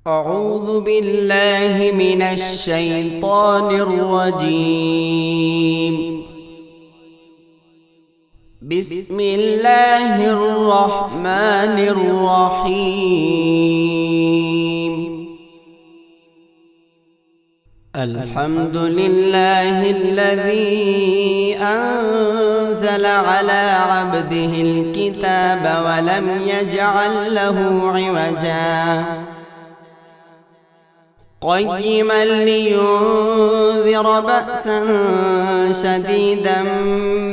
أعوذ بالله من الشيطان الرجيم. بسم الله الرحمن الرحيم. الحمد لله الذي أنزل على عبده الكتاب ولم يجعل له عوجا قيما لينذر بأسا شديدا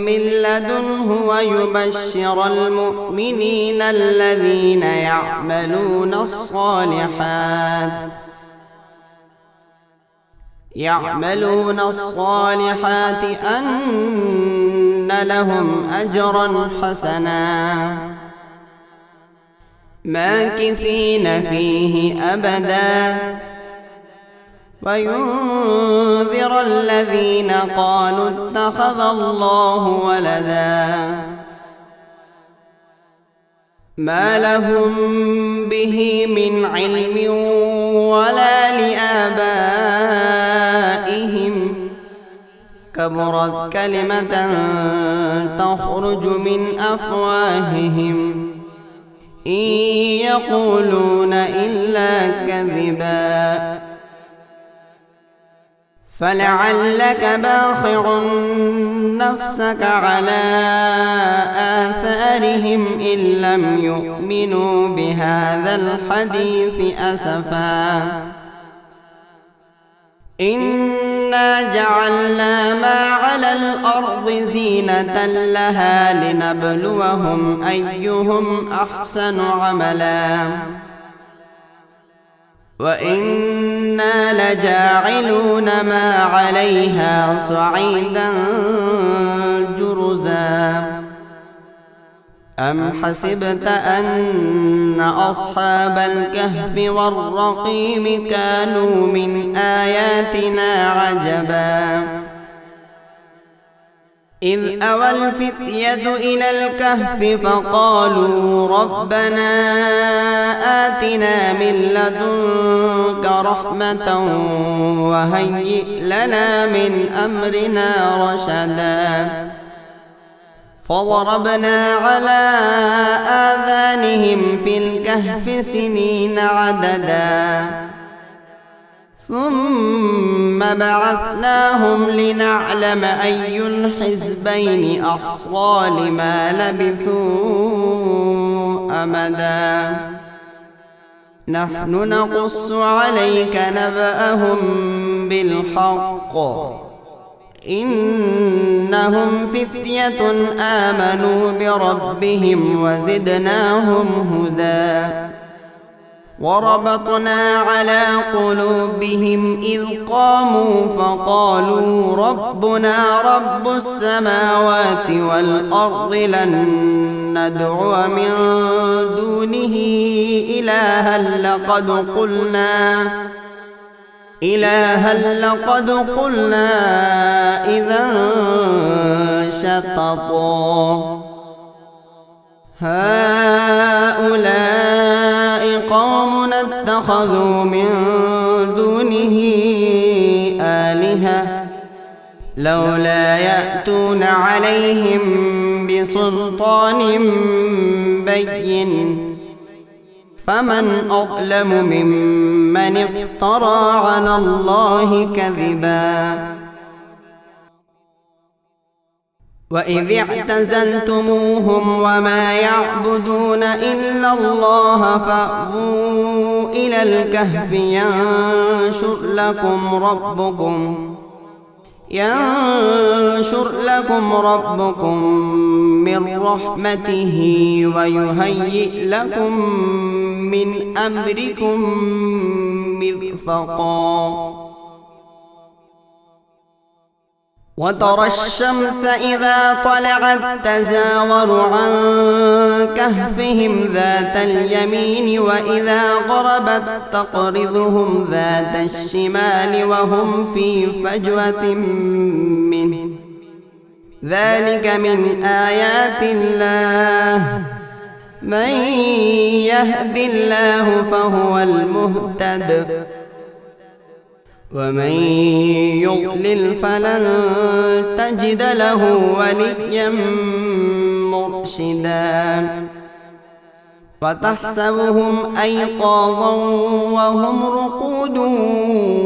من لدنه ويبشر المؤمنين الذين يعملون الصالحات أن لهم أجرا حسنا ماكثين فيه أبدا وينذر الذين قالوا اتخذ الله ولدا ما لهم به من علم ولا لآبائهم كبرت كلمة تخرج من أفواههم إن يقولون إلا كذبا فلعلك باخع نفسك على آثارهم إن لم يؤمنوا بهذا الحديث أسفا إنا جعلنا ما على الأرض زينة لها لنبلوهم أيهم أحسن عملا وإنا لجاعلون ما عليها صعيدا جرزا أم حسبت أن أصحاب الكهف والرقيم كانوا من آياتنا عجبا إذ أوى الفتية إلى الكهف فقالوا ربنا آتنا من لدنك رحمة وهيئ لنا من أمرنا رشدا فضربنا على آذانهم في الكهف سنين عددا ثم بعثناهم لنعلم أي الحزبين أحصى لما لبثوا أمدا نحن نقص عليك نبأهم بالحق إنهم فتية آمنوا بربهم وزدناهم هدى وربطنا على قلوبهم إذ قاموا فقالوا ربنا رب السماوات والأرض لن ندعو من دونه إلها لقد قلنا إذا شططا هؤلاء قوم اتخذوا من دونه آلهة لولا يأتون عليهم بسلطان بين فمن أظلم ممن افترى على الله كذبا وإذ اعتزلتموهم وما يعبدون إلا الله فأووا إلى الكهف ينشر لكم ربكم من رحمته ويهيئ لكم من أمركم مرفقا وترى الشمس إذا طلعت تزاور عن كهفهم ذات اليمين وإذا غربت تقرضهم ذات الشمال وهم في فجوة منه ذلك من آيات الله من يهد الله فهو المهتد ومن يضلل فلن تجد له وليا مرشدا فتحسبهم أيقاظا وهم رقود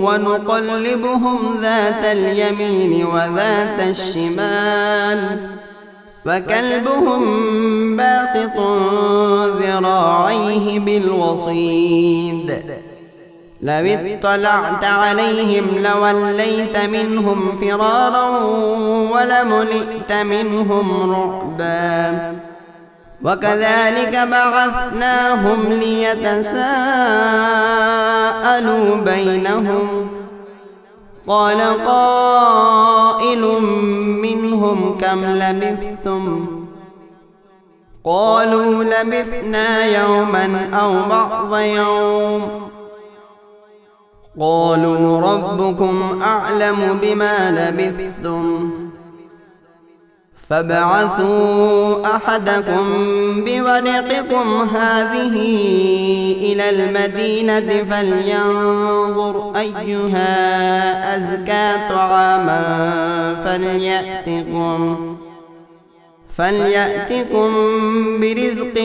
ونقلبهم ذات اليمين وذات الشمال فكلبهم باسط ذراعيه بالوصيد لو اطلعت عليهم لوليت منهم فرارا ولملئت منهم رعبا وكذلك بعثناهم ليتساءلوا بينهم قال قائل منهم كم لبثتم قالوا لبثنا يوما أو بعض يوم قالوا ربكم أعلم بما لبثتم فابعثوا أحدكم بورقكم هذه إلى المدينة فلينظر أيها أزكى طعاما فليأتكم برزق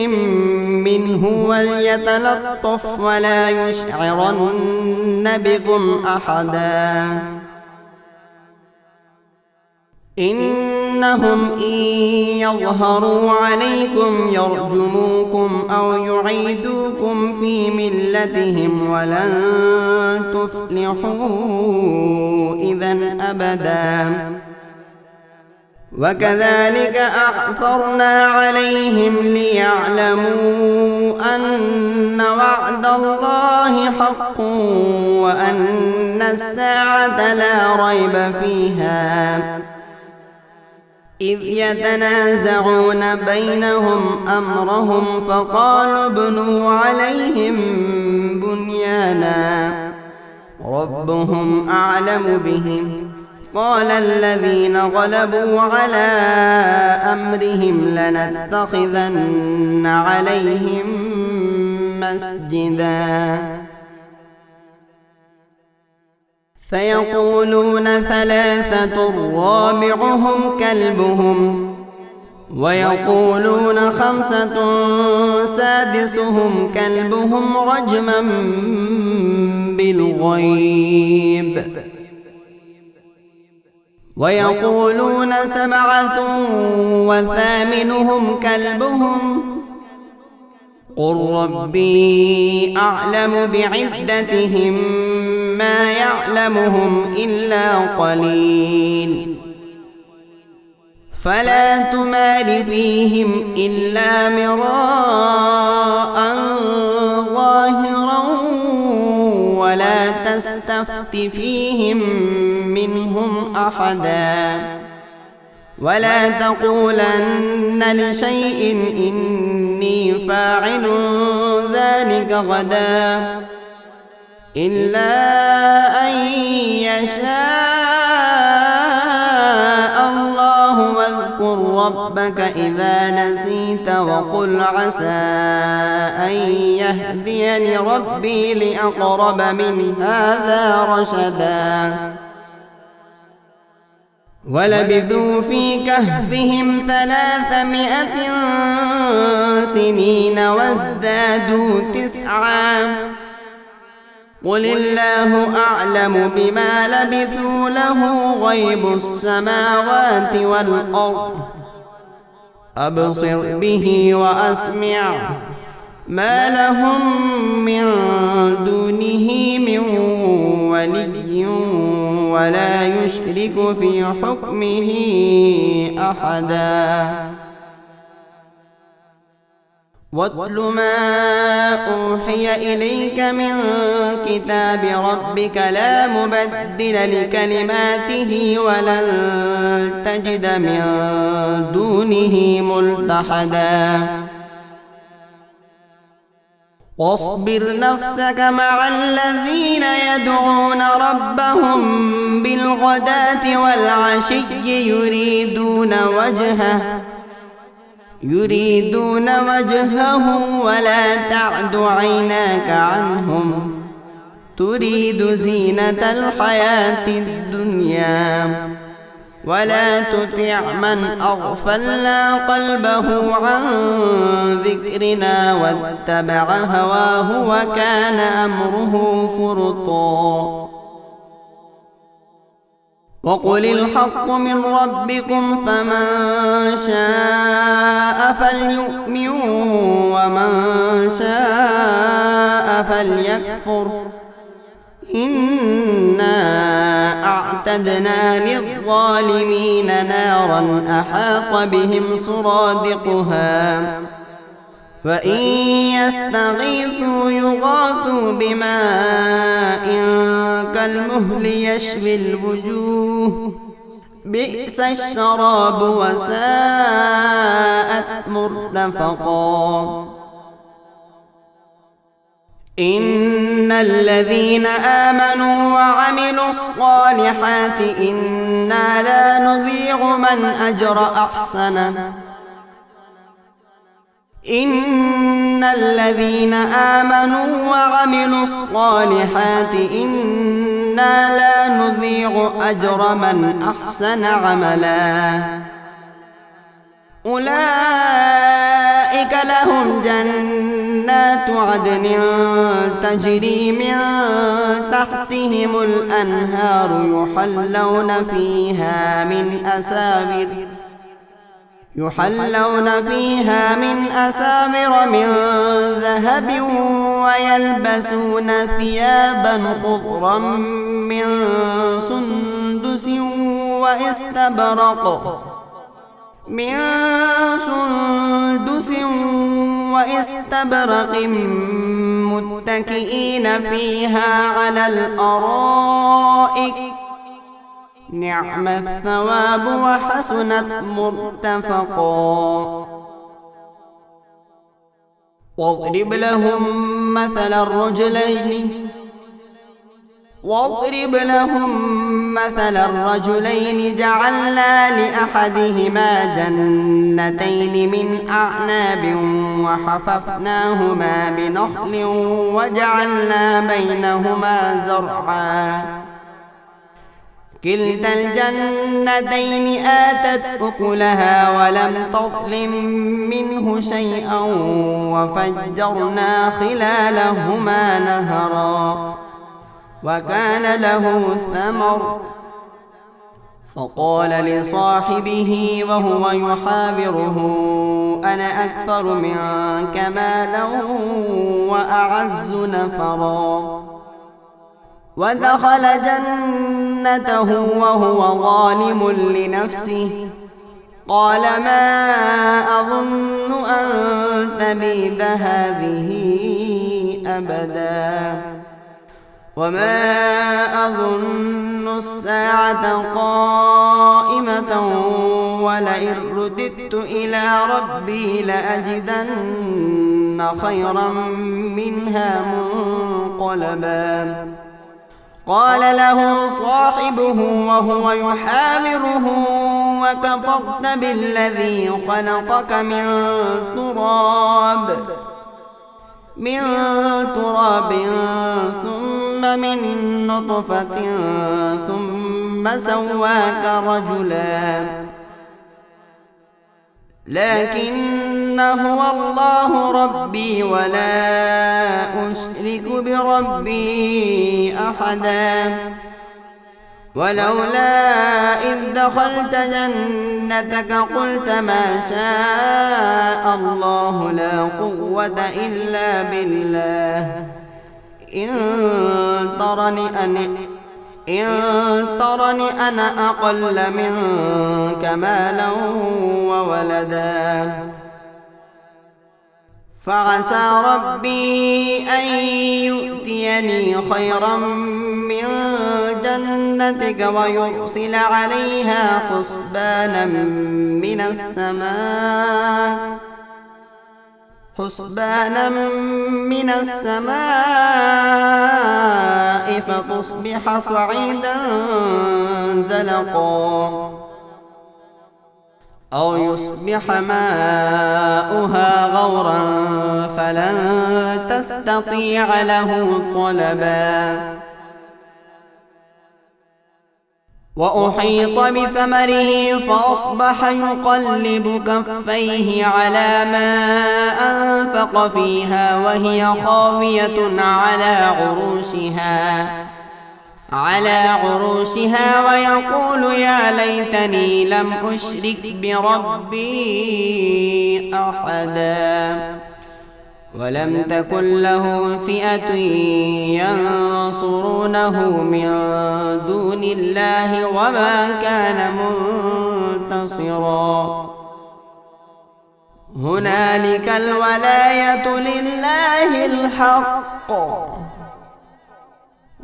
منه وليتلطف ولا يشعرن بكم أحدا إنهم إن يظهروا عليكم يرجموكم أو يعيدوكم في ملتهم ولن تفلحوا إذن أبدا وكذلك أعثرنا عليهم ليعلموا أن وعد الله حق وأن الساعة لا ريب فيها إذ يتنازعون بينهم أمرهم فقالوا ابنوا عليهم بنيانا ربهم أعلم بهم قال الذين غلبوا على أمرهم لنتخذن عليهم مسجدا فيقولون ثلاثة رابعهم كلبهم ويقولون خمسة سادسهم كلبهم رجما بالغيب ويقولون سبعة وثامنهم كلبهم قل ربي أعلم بعدتهم ما يعلمهم إلا قليل فلا تمار فيهم إلا مراء ظاهرا ولا تستفت فيهم منهم أحدا ولا تقولن لشيء إني فاعل ذلك غدا إلا أن يشاء الله واذكر ربك إذا نسيت وقل عسى أن يهديني ربي لأقرب من هذا رشدا ولبثوا في كهفهم 300 سنين وازدادوا 9 قل الله أعلم بما لبثوا له غيب السماوات والأرض أبصر به وأسمع ما لهم من دونه من ولي ولا يشرك في حكمه أحدا واتل ما أوحي إليك من كتاب ربك لا مبدل لكلماته ولن تجد من دونه ملتحدا واصبر نفسك مع الذين يدعون ربهم بالغداة والعشي يريدون وجهه يريدون وجهه ولا تعد عيناك عنهم تريد زينة الحياة الدنيا ولا تطع من أغفلنا قلبه عن ذكرنا واتبع هواه وكان أمره فرطا وقل الحق من ربكم فمن شاء فليؤمن ومن شاء فليكفر إنا أعتدنا للظالمين نارا أحاط بهم سرادقها وإن يستغيثوا يغاثوا بماء كالمهل يشوي الوجوه بئس الشراب وساءت مرتفقا إن الذين آمنوا وعملوا الصالحات إنا لا نضيع من أجر أحسنه إن الذين آمنوا وعملوا الصالحات إنا لا نضيع أجر من أحسن عملا أولئك لهم جنات عدن تجري من تحتهم الأنهار يحلون فيها من أساور من ذهب ويلبسون ثيابا خضرا من سندس واستبرق متكئين فيها على الأرائك نعم الثواب وحسنت مرتفقا واضرب لهم مثل الرجلين جعلنا لأحدهما جنتين من أعناب وحففناهما بنخل وجعلنا بينهما زرعا كلتا الجنتين آتت أكلها ولم تظلم منه شيئا وفجرنا خلالهما نهرا وكان له ثمر فقال لصاحبه وهو يحاوره أنا أكثر منك مالا وأعز نفرا ودخل جنته وهو ظالم لنفسه قال ما أظن أن تبيد هذه أبدا وما أظن الساعة قائمة ولئن رددت إلى ربي لأجدن خيرا منها منقلبا قال له صاحبه وهو يحاوره وكفرت بالذي خلقك من تراب ثم من نطفة ثم سواك رجلا لكن هو الله ربي ولا أشرك بربي أحدا ولولا إذ دخلت جنتك قلت ما شاء الله لا قوة إلا بالله إن ترني أنا أقل منك مالا وولدا فعسى ربي أن يؤتيني خيرا من جنتك ويرسل عليها حسبانا من السماء فتصبح صعيدا زلقا أو يصبح ماؤها غورا فلن تستطيع له طلبا وأحيط بثمره فأصبح يقلب كفيه على ما أنفق فيها وهي خاوية على عروشها ويقول يا ليتني لم أشرك بربي أحدا ولم تكن له فئة ينصرونه من دون الله وما كان منتصرا هنالك الولاية لله الحق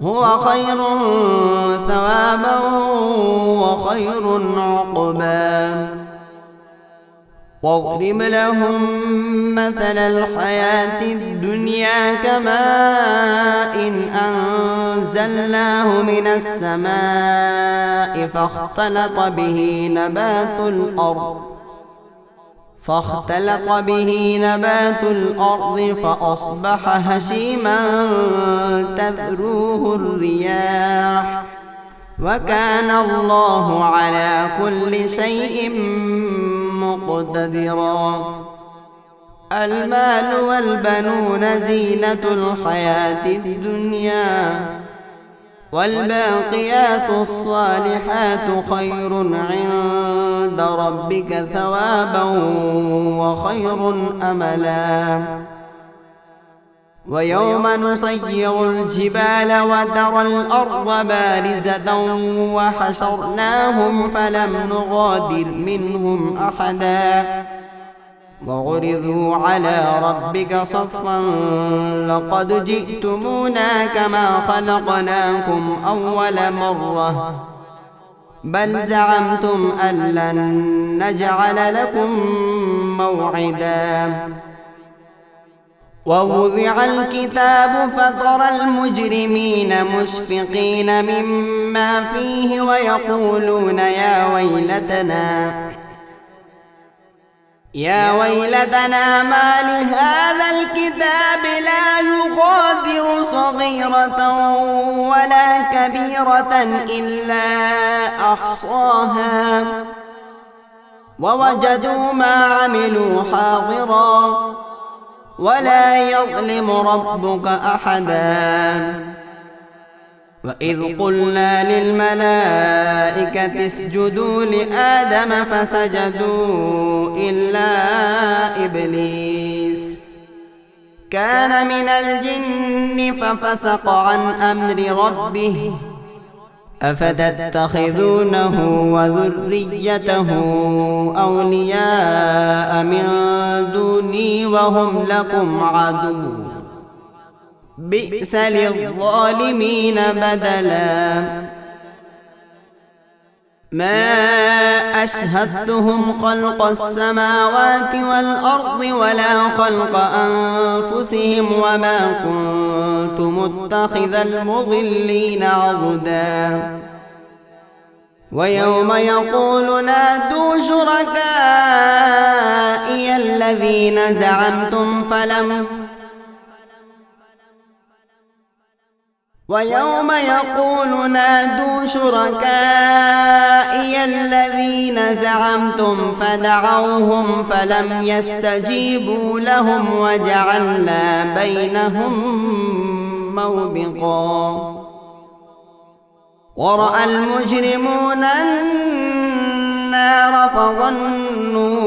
هو خير ثوابا وخير عقبا واضرب لهم مثل الحياة الدنيا كماء إن أنزلناه من السماء فاختلط به نبات الأرض فأصبح هشيما تذروه الرياح وكان الله على كل شيء مقتدرا المال والبنون زينة الحياة الدنيا والباقيات الصالحات خير عند ربك ثوابا وخير أملا ويوم نصير الجبال وترى الأرض بارزة وحشرناهم فلم نغادر منهم أحدا وعرضوا على ربك صفا لقد جئتمونا كما خلقناكم أول مرة بل زعمتم أن لن نجعل لكم موعدا ووضع الكتاب فترى المجرمين مشفقين مما فيه ويقولون يا ويلتنا ما لهذا الكتاب لا يغادر صغيرة ولا كبيرة إلا أحصاها ووجدوا ما عملوا حاضرا ولا يظلم ربك أحدا وإذ قلنا للملائكة اسجدوا لآدم فسجدوا إلا إبليس كان من الجن ففسق عن أمر ربه أفتتخذونه وذريته أولياء من دوني وهم لكم عدو بئس للظالمين بدلا ما أشهدتهم خلق السماوات والأرض ولا خلق أنفسهم وما كنت متخذ المضلين عضدا ويوم يقول نادوا شركائي الذين زعمتم فدعوهم فلم يستجيبوا لهم وجعلنا بينهم موبقا ورأى المجرمون النار فظنوا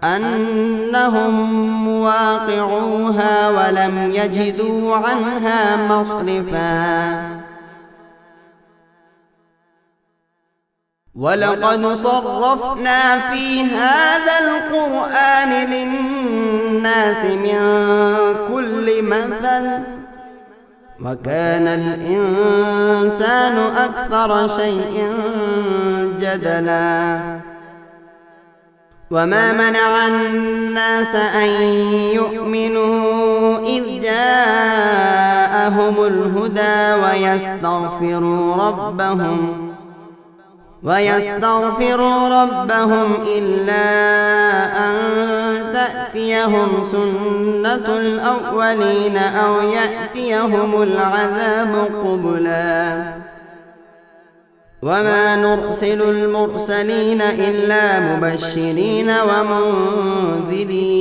أنهم مواقعوها ولم يجدوا عنها مصرفا ولقد صرفنا في هذا القرآن للناس من كل مثل وكان الإنسان أكثر شيء جدلا وما منع الناس أن يؤمنوا إذ جاءهم جاءهم الهدى ويستغفروا ربهم إلا أن تأتيهم سنة الأولين أو يأتيهم العذاب قبلا وما نرسل المرسلين إلا مبشرين ومنذرين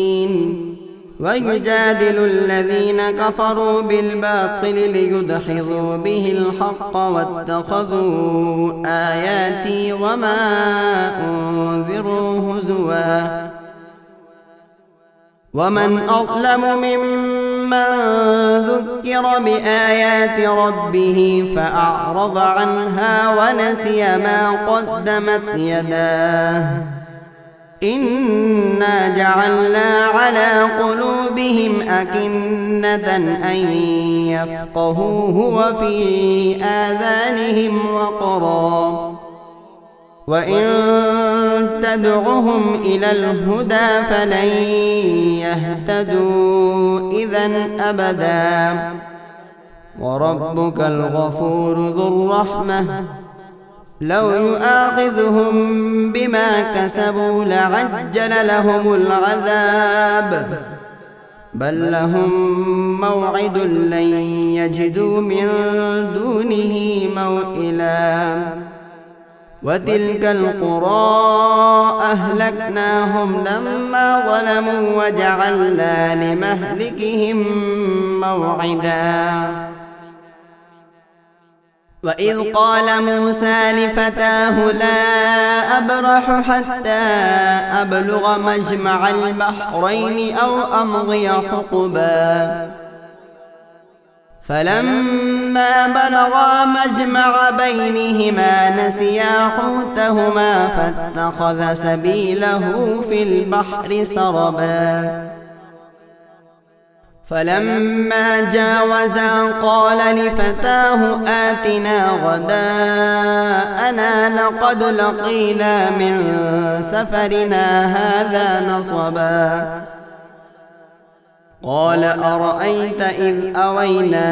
ويجادل الذين كفروا بالباطل ليدحضوا به الحق واتخذوا آياتي وما أنذروا هزوا ومن أظلم ممن ذكر بآيات ربه فأعرض عنها ونسي ما قدمت يداه إنا جعلنا على قلوبهم أكنة أن يفقهوه وفي آذانهم وقرا وإن تدعهم إلى الهدى فلن يهتدوا إذن أبدا وربك الغفور ذو الرحمة لو يؤاخذهم بما كسبوا لعجل لهم العذاب بل لهم موعد لن يجدوا من دونه موئلا وتلك القرى أهلكناهم لما ظلموا وجعلنا لمهلكهم موعدا وإذ قال موسى لفتاه لا أبرح حتى أبلغ مجمع البحرين أو أمضي حقبا فلما بلغا مجمع بينهما نسيا حوتهما فاتخذ سبيله في البحر سربا فلما جاوزا قال لفتاه آتنا غداءنا لقد لقينا من سفرنا هذا نصبا قال أرأيت إذ أوينا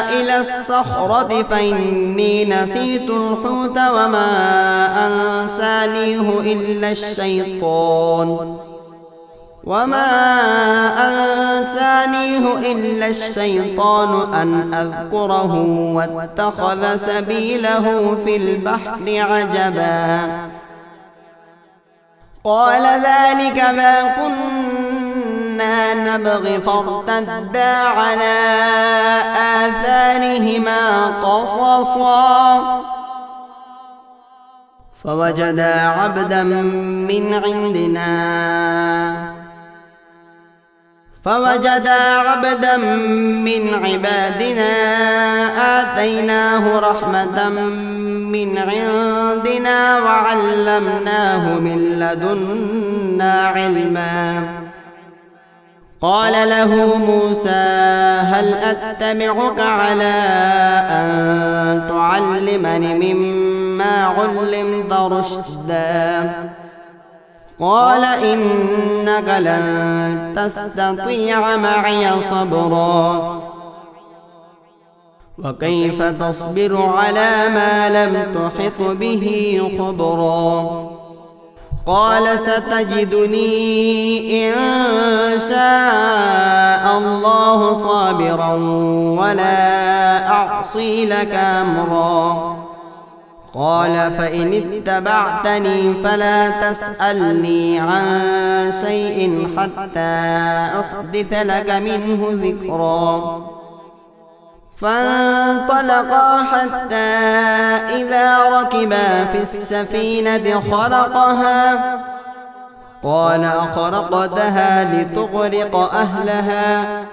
إلى الصخرة فإني نسيت الحوت وما أنسانيه إلا الشيطان أن أذكره واتخذ سبيله في البحر عجبا قال ذلك ما كنا نبغي فارتدا على آثارهما قصصا فوجدا عبدا من عبادنا آتيناه رحمة من عندنا وعلمناه من لدنا علما قال له موسى هل أتبعك على أن تعلمني مما علمت رشدا قال إنك لن تستطيع معي صبرا وكيف تصبر على ما لم تحط به خبرا قال ستجدني إن شاء الله صابرا ولا أعصي لك أمرا قال فإن اتبعتني فلا تسألني عن شيء حتى أحدث لك منه ذكرا فانطلقا حتى إذا ركبا في السفينة خرقها قال أخرقتها لتغرق أهلها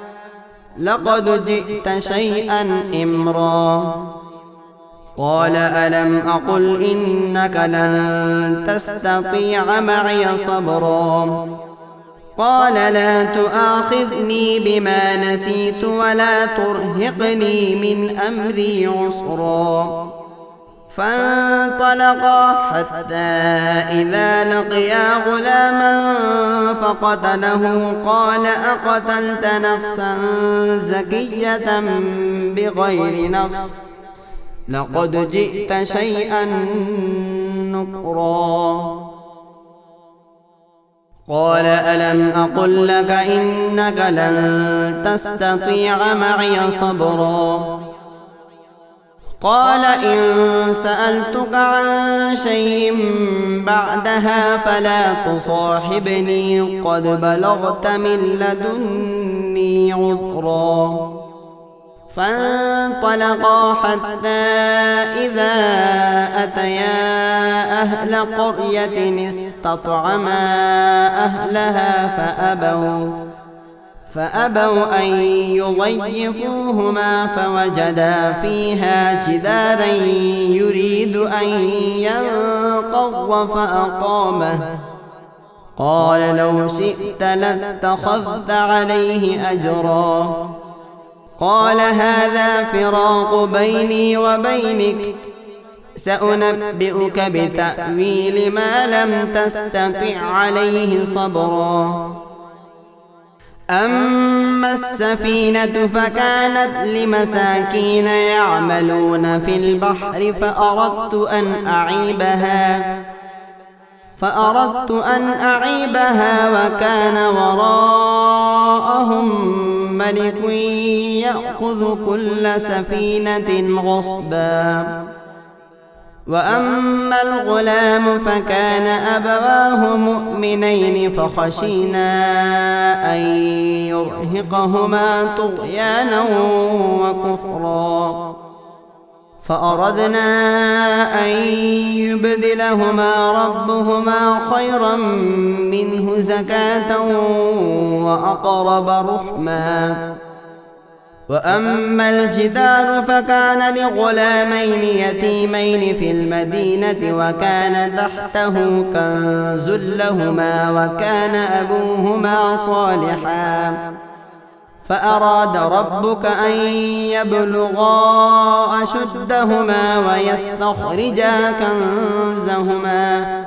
لقد جئت شيئا إمرا قال ألم أقل إنك لن تستطيع معي صبرا قال لا تؤاخذني بما نسيت ولا ترهقني من أمري عسرا فانطلقا حتى إذا لقيا غلاما فقتله قال أقتلت نفسا زكية بغير نفس لقد جئت شيئا نكرا قال ألم أقل لك إنك لن تستطيع معي صبرا قال إن سألتك عن شيء بعدها فلا تصاحبني قد بلغت من لدني عذرا فانطلقا حتى إذا أتيا أهل قرية استطعما أهلها فأبوا أن يضيفوهما فوجدا فيها جدارا يريد أن ينقض فأقامه قال لو شئت لاتخذت عليه أجرا قال هذا فراق بيني وبينك سأنبئك بتأويل ما لم تستطع عليه صبرا أما السفينة فكانت لمساكين يعملون في البحر فأردت أن أعيبها وكان وراءهم ملك يأخذ كل سفينة غصبا وأما الغلام فكان أبواه مؤمنين فخشينا أن يرهقهما طغيانا وكفرا فأردنا أن يبدلهما ربهما خيرا منه زكاة وأقرب رحما وأما الجدار فكان لغلامين يتيمين في المدينة وكان تحته كنز لهما وكان أبوهما صالحا فأراد ربك أن يبلغا أشدهما ويستخرجا كنزهما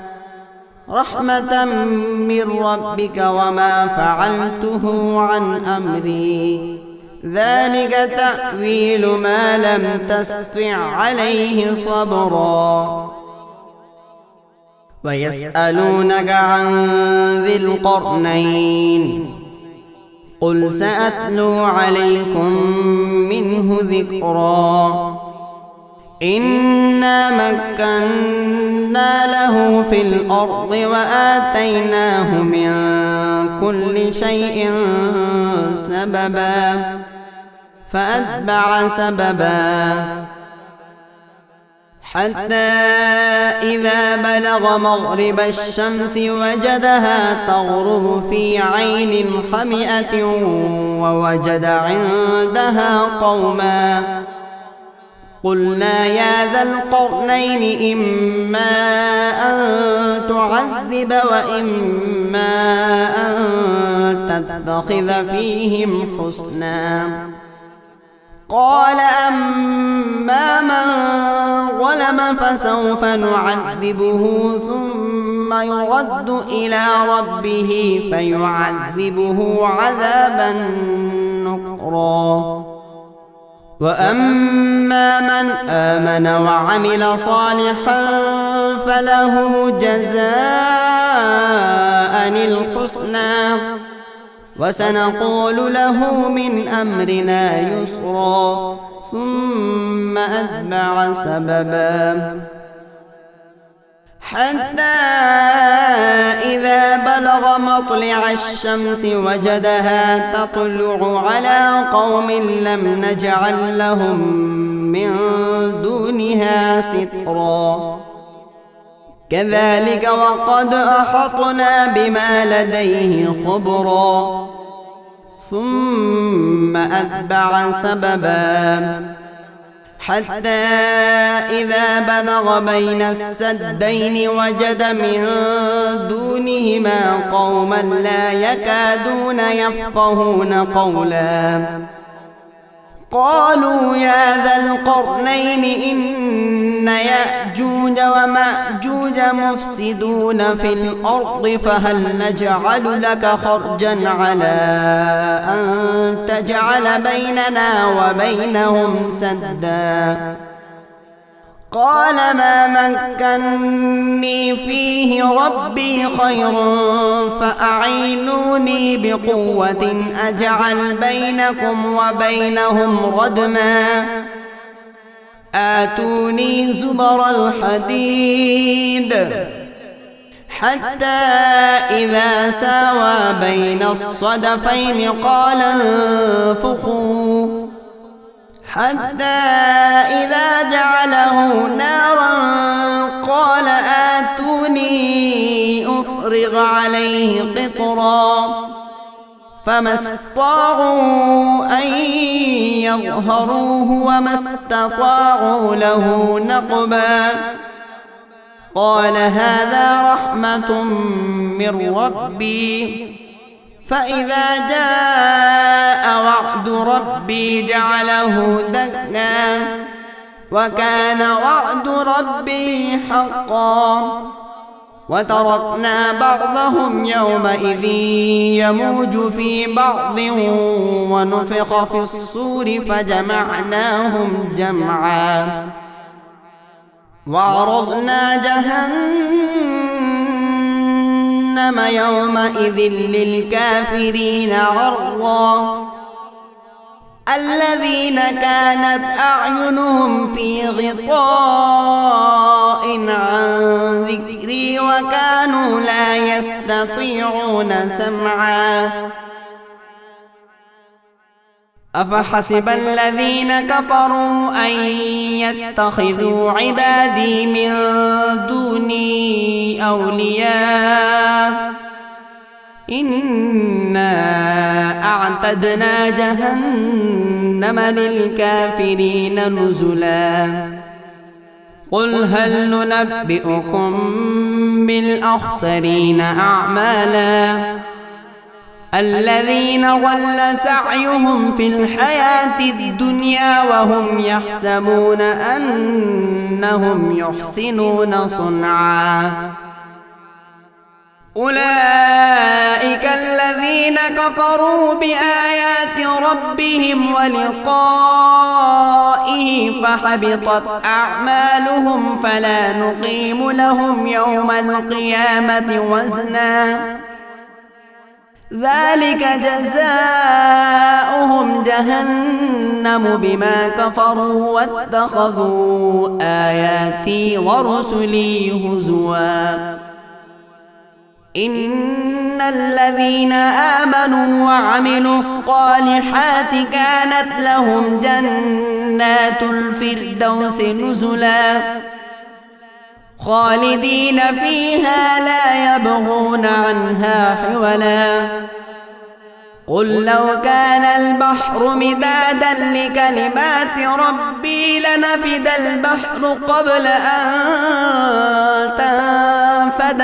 رحمة من ربك وما فعلته عن أمري ذلك تأويل ما لم تستطع عليه صبرا ويسألونك عن ذي القرنين قل سأتلو عليكم منه ذكرا إنا مكنا له في الأرض وآتيناه من كل شيء سببا فأتبع سببا حتى إذا بلغ مغرب الشمس وجدها تغرب في عين حمئة ووجد عندها قوما قلنا يا ذا القرنين إما أن تعذب وإما أن تتخذ فيهم حسنا قال أما من ظلم فسوف نعذبه ثم يرد إلى ربه فيعذبه عذابا نكرا وأما من آمن وعمل صالحا فله جزاء الحسنى وسنقول له من أمرنا يسرا ثم أتبع سببا حتى إذا بلغ مطلع الشمس وجدها تطلع على قوم لم نجعل لهم من دونها سترا كذلك وقد أحطنا بما لديه خبرا ثم أتبع سببا حتى إذا بلغ بين السدين وجد من دونهما قوما لا يكادون يفقهون قولا قالوا يا ذا القرنين إن يأجوج ومأجوج مفسدون في الأرض فهل نجعل لك خرجا على أن تجعل بيننا وبينهم سدا قال ما مكني فيه ربي خير فأعينوني بقوة أجعل بينكم وبينهم ردما آتوني زبر الحديد حتى إذا ساوى بين الصدفين قال انفخوا حتى إذا جعله نارا قال آتوني أفرغ عليه قطرا فما استطاعوا أن يظهروه وما استطاعوا له نقبا قال هذا رحمة من ربي فإذا جاء وعد ربي جعله دكا وكان وعد ربي حقا وتركنا بعضهم يومئذ يموج في بعض ونفخ في الصور فجمعناهم جمعا وعرضنا جهنم يومئذ للكافرين عرضا الذين كانت أعينهم في غطاء عن ذكري وكانوا لا يستطيعون سمعا أفحسب الذين كفروا أن يتخذوا عبادي من دوني أولياء إنا أعتدنا جهنم للكافرين نزلا قل هل ننبئكم بالأخسرين أعمالا الذين ضل سعيهم في الحياة الدنيا وهم يحسبون أنهم يحسنون صنعا أولئك الذين كفروا بآيات ربهم ولقائه فحبطت أعمالهم فلا نقيم لهم يوم القيامة وزنا ذلك جزاؤهم جهنم بما كفروا واتخذوا آياتي ورسلي هزوا إن الذين آمنوا وعملوا الصالحات كانت لهم جنات الفردوس نزلا خالدين فيها لا يبغون عنها حولا قل لو كان البحر مدادا لكلمات ربي لنفد البحر قبل أن تنفد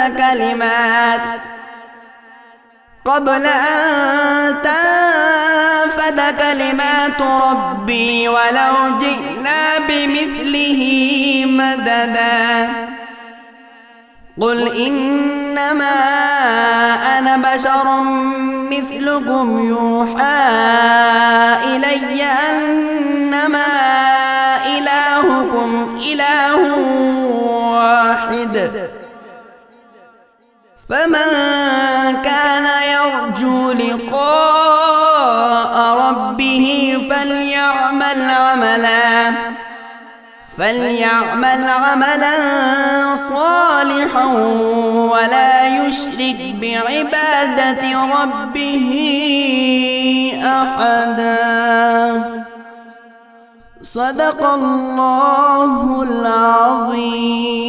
كلمات ربي ولو جئنا بمثله مددا قل إنما أنا بشر مثلكم يوحى إلي أنما إلهكم إله واحد فمن كان يرجو لقاء ربه فليعمل عملا صالحا ولا يشرك بعبادة ربه أحدا صدق الله العظيم.